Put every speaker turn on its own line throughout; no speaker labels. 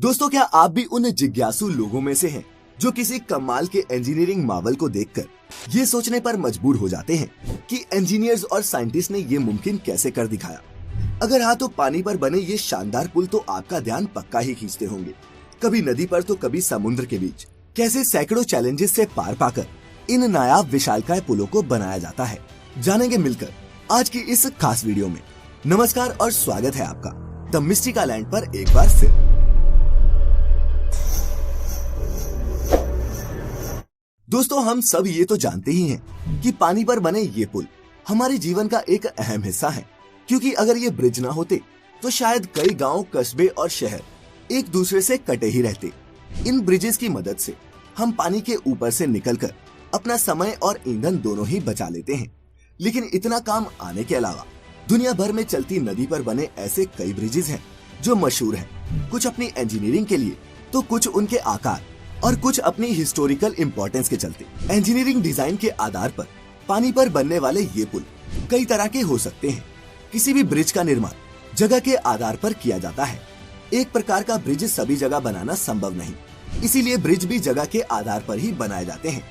दोस्तों, क्या आप भी उन जिज्ञासु लोगों में से हैं जो किसी कमाल के इंजीनियरिंग मावल को देखकर ये सोचने पर मजबूर हो जाते हैं कि इंजीनियर्स और साइंटिस्ट ने ये मुमकिन कैसे कर दिखाया? अगर हाँ, तो पानी पर बने ये शानदार पुल तो आपका ध्यान पक्का ही खींचते होंगे। कभी नदी पर तो कभी समुद्र के बीच कैसे सैकड़ों चैलेंजेस से पार पाकर इन नायाब विशालकाय पुलों को बनाया जाता है, जानेंगे मिलकर आज की इस खास वीडियो में। नमस्कार और स्वागत है आपका द मिस्टिका लैंड पर एक बार फिर। दोस्तों, हम सब ये तो जानते ही हैं कि पानी पर बने ये पुल हमारे जीवन का एक अहम हिस्सा है, क्योंकि अगर ये ब्रिज ना होते तो शायद कई गांव, कस्बे और शहर एक दूसरे से कटे ही रहते। इन ब्रिजेस की मदद से हम पानी के ऊपर से निकलकर अपना समय और ईंधन दोनों ही बचा लेते हैं। लेकिन इतना काम आने के अलावा दुनिया भर में चलती नदी पर बने ऐसे कई ब्रिजेस हैं जो मशहूर हैं, कुछ अपनी इंजीनियरिंग के लिए तो कुछ उनके आकार और कुछ अपनी हिस्टोरिकल इम्पोर्टेंस के चलते। इंजीनियरिंग डिजाइन के आधार पर पानी पर बनने वाले ये पुल कई तरह के हो सकते हैं। किसी भी ब्रिज का निर्माण जगह के आधार पर किया जाता है। एक प्रकार का ब्रिज सभी जगह बनाना संभव नहीं, इसीलिए ब्रिज भी जगह के आधार पर ही बनाए जाते हैं।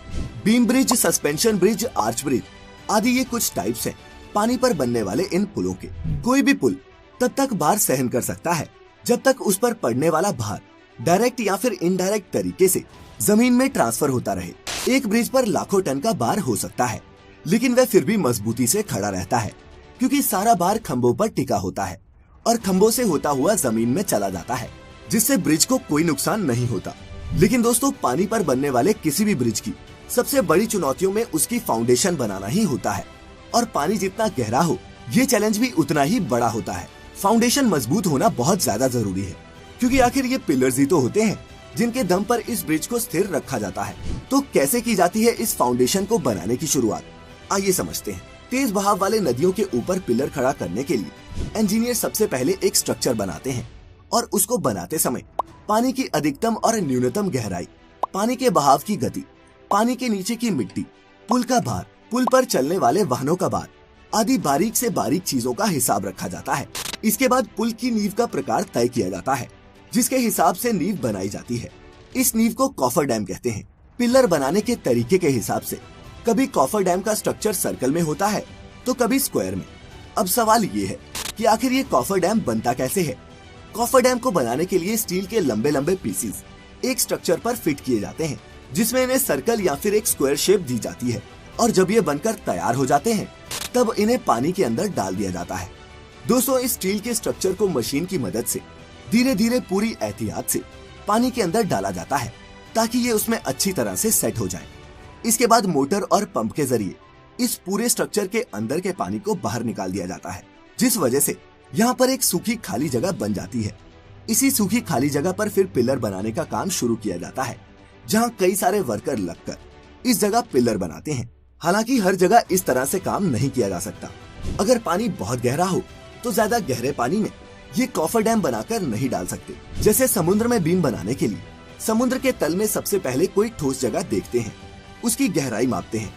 Beam bridge, suspension bridge, arch bridge आदि ये कुछ टाइप्स हैं पानी पर बनने वाले इन पुलों के। कोई भी पुल तब तक भार सहन कर सकता है जब तक उस पर पड़ने वाला भार डायरेक्ट या फिर इनडायरेक्ट तरीके से जमीन में ट्रांसफर होता रहे। एक ब्रिज पर लाखों टन का भार हो सकता है, लेकिन वह फिर भी मजबूती से खड़ा रहता है, क्योंकि सारा भार खंभों पर टिका होता है और खंभों से होता हुआ जमीन में चला जाता है, जिससे ब्रिज को कोई नुकसान नहीं होता। लेकिन दोस्तों, पानी पर बनने वाले किसी भी ब्रिज की सबसे बड़ी चुनौतियों में उसकी फाउंडेशन बनाना ही होता है, और पानी जितना गहरा हो ये चैलेंज भी उतना ही बड़ा होता है। फाउंडेशन मजबूत होना बहुत ज्यादा जरूरी है, क्योंकि आखिर ये पिलर्स ही तो होते हैं जिनके दम पर इस ब्रिज को स्थिर रखा जाता है। तो कैसे की जाती है इस फाउंडेशन को बनाने की शुरुआत, आइए समझते हैं। तेज बहाव वाले नदियों के ऊपर पिलर खड़ा करने के लिए इंजीनियर सबसे पहले एक स्ट्रक्चर बनाते हैं, और उसको बनाते समय पानी की अधिकतम और न्यूनतम गहराई, पानी के बहाव की गति, पानी के नीचे की मिट्टी, पुल का भार, पुल पर चलने वाले वाहनों का भार आदि बारीक से बारीक चीजों का हिसाब रखा जाता है। इसके बाद पुल की नींव का प्रकार तय किया जाता है, जिसके हिसाब से नींव बनाई जाती है। इस नींव को कॉफर डैम कहते हैं। पिलर बनाने के तरीके के हिसाब से कभी कॉफर डैम का स्ट्रक्चर सर्कल में होता है तो कभी स्क्वायर में। अब सवाल ये है कि आखिर ये कॉफर डैम बनता कैसे है? कॉफर डैम को बनाने के लिए स्टील के लंबे लंबे पीसेस एक स्ट्रक्चर पर फिट किए जाते हैं, जिसमें इन्हें सर्कल या फिर एक स्क्वायर शेप दी जाती है, और जब ये बनकर तैयार हो जाते हैं तब इन्हें पानी के अंदर डाल दिया जाता है। दोस्तों, इस स्टील के स्ट्रक्चर को मशीन की मदद से धीरे धीरे पूरी एहतियात से पानी के अंदर डाला जाता है, ताकि ये उसमें अच्छी तरह से सेट हो जाए। इसके बाद मोटर और पंप के जरिए इस पूरे स्ट्रक्चर के अंदर के पानी को बाहर निकाल दिया जाता है, जिस वजह से यहाँ पर एक सूखी खाली जगह बन जाती है। इसी सूखी खाली जगह पर फिर पिलर बनाने का काम शुरू किया जाता है, जहाँ कई सारे वर्कर लगकर इस जगह पिलर बनाते हैं। हालांकि हर जगह इस तरह से काम नहीं किया जा सकता। अगर पानी बहुत गहरा हो तो ज्यादा गहरे पानी में ये कॉफर डैम बनाकर नहीं डाल सकते। जैसे समुद्र में बीम बनाने के लिए समुद्र के तल में सबसे पहले कोई ठोस जगह देखते हैं, उसकी गहराई मापते हैं।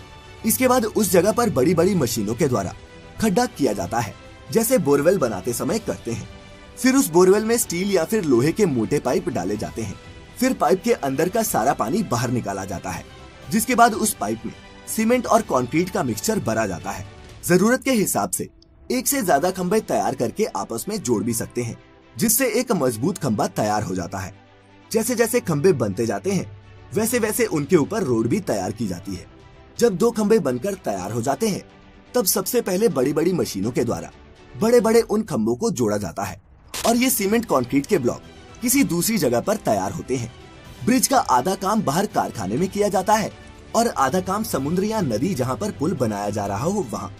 इसके बाद उस जगह पर बड़ी बड़ी मशीनों के द्वारा खड्डा किया जाता है, जैसे बोरवेल बनाते समय करते हैं। फिर उस बोरवेल में स्टील या फिर लोहे के मोटे पाइप डाले जाते हैं। फिर पाइप के अंदर का सारा पानी बाहर निकाला जाता है, जिसके बाद उस पाइप में सीमेंट और कंक्रीट का मिक्सचर भरा जाता है। जरूरत के हिसाब से एक से ज्यादा खंभे तैयार करके आपस में जोड़ भी सकते हैं, जिससे एक मजबूत खंभा तैयार हो जाता है। जैसे जैसे खंभे बनते जाते हैं वैसे वैसे उनके ऊपर रोड भी तैयार की जाती है। जब दो खंभे बनकर तैयार हो जाते हैं तब सबसे पहले बड़ी बड़ी मशीनों के द्वारा बड़े बड़े उन खंभों को जोड़ा जाता है, और ये सीमेंट कंक्रीट के ब्लॉक किसी दूसरी जगह पर तैयार होते हैं। ब्रिज का आधा काम बाहर कारखाने में किया जाता है और आधा काम समुद्र या नदी जहाँ पर पुल बनाया जा रहा हो वहाँ।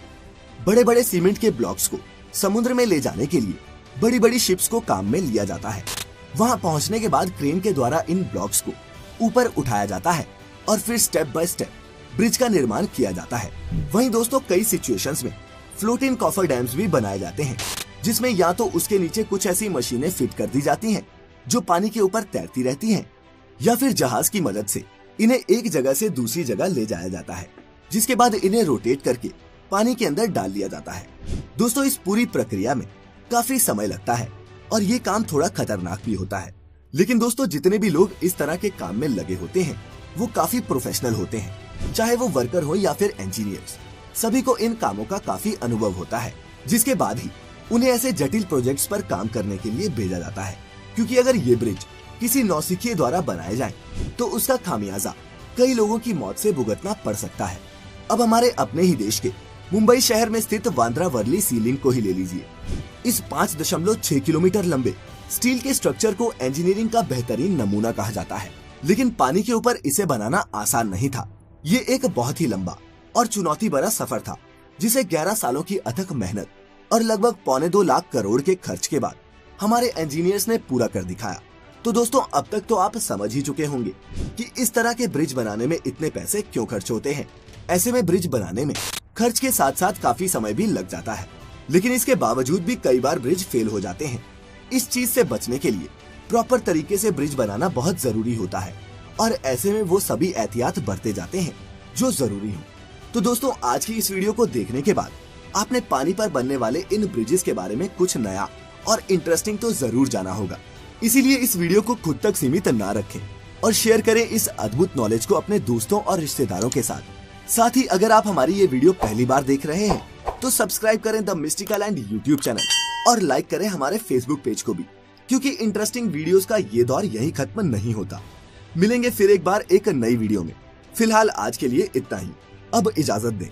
बड़े बड़े सीमेंट के ब्लॉक्स को समुद्र में ले जाने के लिए बड़ी बड़ी शिप्स को काम में लिया जाता है। वहां पहुंचने के बाद क्रेन के द्वारा इन ब्लॉक्स को ऊपर उठाया जाता है और फिर स्टेप बाय स्टेप ब्रिज का निर्माण किया जाता है। वहीं दोस्तों, कई सिचुएशंस में फ्लोटिंग कॉफर डैम्स भी बनाए जाते हैं, जिसमें या तो उसके नीचे कुछ ऐसी मशीनें फिट कर दी जाती हैं जो पानी के ऊपर तैरती रहती हैं, या फिर जहाज की मदद से इन्हें एक जगह से दूसरी जगह ले जाया जाता है, जिसके बाद इन्हें रोटेट करके पानी के अंदर डाल दिया जाता है। दोस्तों, इस पूरी प्रक्रिया में काफी समय लगता है और ये काम थोड़ा खतरनाक भी होता है, लेकिन दोस्तों जितने भी लोग इस तरह के काम में लगे होते हैं वो काफी प्रोफेशनल होते हैं, चाहे वो वर्कर हो या फिर इंजीनियर्स। सभी को इन कामों का काफी अनुभव होता है, जिसके बाद ही उन्हें ऐसे जटिल प्रोजेक्ट्स पर काम करने के लिए भेजा जाता है। क्योंकि अगर ये ब्रिज किसी नौसिखिए द्वारा बनाए जाए तो उसका खामियाजा कई लोगों की मौत से भुगतना पड़ सकता है। अब हमारे अपने ही देश के मुंबई शहर में स्थित बांद्रा वर्ली सी लिंक को ही ले लीजिए। इस 5.6 किलोमीटर लंबे स्टील के स्ट्रक्चर को इंजीनियरिंग का बेहतरीन नमूना कहा जाता है, लेकिन पानी के ऊपर इसे बनाना आसान नहीं था। ये एक बहुत ही लंबा और चुनौती भरा सफर था, जिसे 11 सालों की अथक मेहनत और लगभग 1.25 लाख करोड़ के खर्च के बाद हमारे इंजीनियर्स ने पूरा कर दिखाया। तो दोस्तों अब तक तो आप समझ ही चुके होंगे कि इस तरह के ब्रिज बनाने में इतने पैसे क्यों खर्च होते हैं। ऐसे में ब्रिज बनाने में खर्च के साथ साथ काफी समय भी लग जाता है, लेकिन इसके बावजूद भी कई बार ब्रिज फेल हो जाते हैं। इस चीज से बचने के लिए प्रॉपर तरीके से ब्रिज बनाना बहुत जरूरी होता है और ऐसे में वो सभी एहतियात बरते जाते हैं जो जरूरी हो। तो दोस्तों आज की इस वीडियो को देखने के बाद आपने पानी पर बनने वाले इन ब्रिजेस के बारे में कुछ नया और इंटरेस्टिंग तो जरूर जाना होगा। इसीलिए इस वीडियो को खुद तक सीमित ना रखें और शेयर करें इस अद्भुत नॉलेज को अपने दोस्तों और रिश्तेदारों के साथ ही अगर आप हमारी ये वीडियो पहली बार देख रहे हैं तो सब्सक्राइब करें the mystical and YouTube channel और लाइक करें हमारे फेसबुक पेज को भी, क्योंकि इंटरेस्टिंग वीडियोस का ये दौर यहीं खत्म नहीं होता। मिलेंगे फिर एक बार एक नई वीडियो में। फिलहाल आज के लिए इतना ही। अब इजाजत दें।